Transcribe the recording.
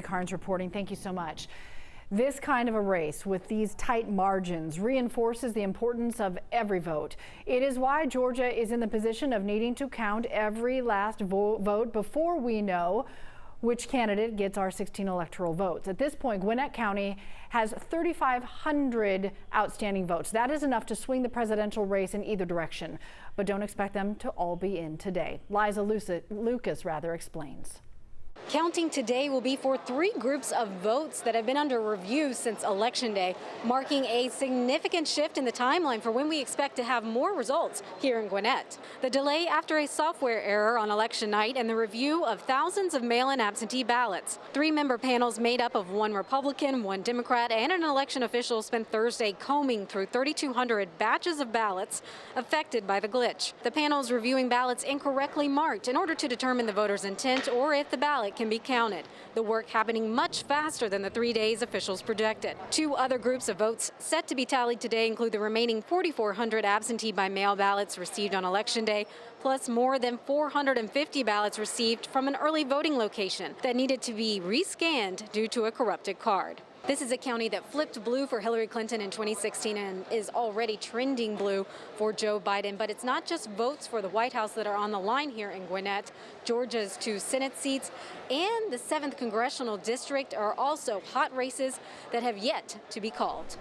Carnes reporting. Thank you so much. This kind of a race with these tight margins reinforces the importance of every vote. It is why Georgia is in the position of needing to count every last vote before we know which candidate gets our 16 electoral votes. At this point, Gwinnett County has 3,500 outstanding votes. That is enough to swing the presidential race in either direction, but don't expect them to all be in today. Liza Lucas explains. Counting today will be for 3 groups of votes that have been under review since Election Day, marking a significant shift in the timeline for when we expect to have more results here in Gwinnett. The delay after a software error on election night and the review of thousands of mail-in absentee ballots. 3-member panels made up of 1 Republican, 1 Democrat, and an election official spent Thursday combing through 3,200 batches of ballots affected by the glitch. The panels reviewing ballots incorrectly marked in order to determine the voter's intent or if the ballot can be counted. The work happening much faster than the 3 days officials projected. 2 other groups of votes set to be tallied today include the remaining 4,400 absentee by mail ballots received on Election Day, plus more than 450 ballots received from an early voting location that needed to be rescanned due to a corrupted card. This is a county that flipped blue for Hillary Clinton in 2016 and is already trending blue for Joe Biden. But it's not just votes for the White House that are on the line here in Gwinnett. Georgia's 2 Senate seats and the 7th Congressional District are also hot races that have yet to be called.